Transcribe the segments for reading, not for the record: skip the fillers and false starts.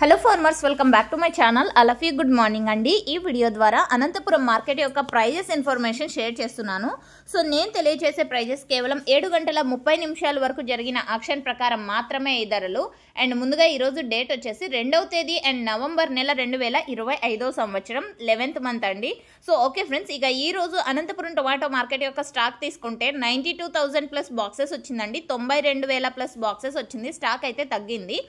Hello farmers, welcome back to my channel. అలఫీ good morning అండి. ఈ వీడియో ద్వారా అనంతపురం మార్కెట్ యొక్క ప్రైజెస్ ఇన్ఫర్మేషన్ షేర్ చేస్తున్నాను. సో నేను తెలియజేసే ప్రైజెస్ కేవలం 7 గంటల 30 నిమిషాల వరకు జరిగిన ఆక్షన్ ప్రకారం మాత్రమే ఈ ధరలు. అండ్ ముందుగా ఈరోజు డేట్ వచ్చేసి 2వ తేదీ అండ్ నవంబర్ నెల 2025 సంవత్సరం 11th మంత్ అండి. సో ఓకే ఫ్రెండ్స్, ఇక ఈ రోజు అనంతపురం టొమాటో మార్కెట్ యొక్క స్టాక్ తీసుకుంటే 92,000 ప్లస్ బాక్సెస్ వచ్చిందండి. 92,000 ప్లస్ బాక్సెస్ వచ్చింది. స్టాక్ అయితే తగ్గింది.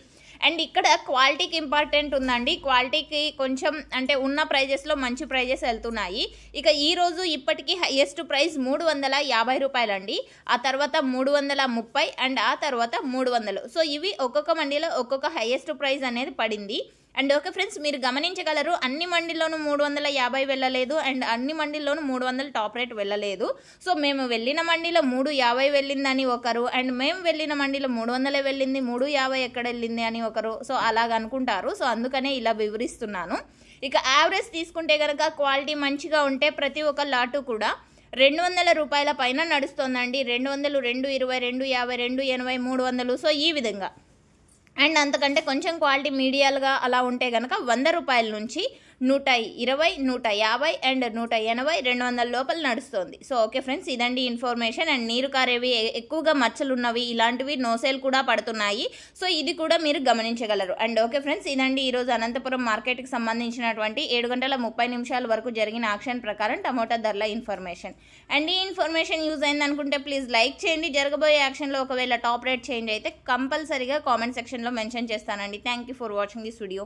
అండ్ ఇక్కడ క్వాలిటీకి ఇంపార్టెంట్ ఉందండి. క్వాలిటీకి కొంచెం అంటే ఉన్న ప్రైజెస్లో మంచి ప్రైజెస్ వెళ్తున్నాయి. ఇక ఈరోజు ఇప్పటికీ హైయెస్ట్ ప్రైస్ 350 రూపాయలండి. ఆ తర్వాత 330 అండ్ ఆ తర్వాత 300. సో ఇవి ఒక్కొక్క మండీలో ఒక్కొక్క హైయెస్ట్ ప్రైస్ అనేది పడింది. అండ్ ఓకే ఫ్రెండ్స్, మీరు గమనించగలరు అన్ని మండీల్లోనూ 350 వెళ్ళలేదు అండ్ అన్ని మండీల్లోనూ 300 టాప్ రేట్ వెళ్ళలేదు. సో మేము వెళ్ళిన మండీలో 350 వెళ్ళిందని ఒకరు, అండ్ మేము వెళ్ళిన మండీలో 300 వెళ్ళింది, 350 ఎక్కడ వెళ్ళింది అని ఒకరు. సో అలాగ అనుకుంటారు. సో అందుకనే ఇలా వివరిస్తున్నాను. ఇక యావరేజ్ తీసుకుంటే కనుక క్వాలిటీ మంచిగా ఉంటే ప్రతి ఒక్క లాటు కూడా 200 రూపాయల పైన నడుస్తుందండి. 200, 220, 250, 280, 300. సో ఈ విధంగా. అండ్ అంతకంటే కొంచెం క్వాలిటీ మీడియాలుగా అలా ఉంటే కనుక 100 రూపాయల నుంచి 120, 150 అండ్ 180, 200 లోపల నడుస్తుంది. సో ఓకే ఫ్రెండ్స్, ఇదండి ఇన్ఫర్మేషన్. అండ్ నీరు కారేవి, ఎక్కువగా మచ్చలు ఉన్నవి, ఇలాంటివి నోసేల్ కూడా పడుతున్నాయి. సో ఇది కూడా మీరు గమనించగలరు. అండ్ ఓకే ఫ్రెండ్స్, ఇదండి ఈరోజు అనంతపురం మార్కెట్కి సంబంధించినటువంటి 7 గంటల 30 నిమిషాల వరకు జరిగిన ఆక్షన్ ప్రకారం టమోటా ధరల ఇన్ఫర్మేషన్. అండ్ ఈ ఇన్ఫర్మేషన్ యూజ్ అయింది అనుకుంటే ప్లీజ్ లైక్ చేయండి. జరగబోయే యాక్షన్లో ఒకవేళ టాప్ రేట్ చేంజ్ అయితే కంపల్సరీగా కామెంట్ సెక్షన్లో మెన్షన్ చేస్తానండి. Thank you for watching this video.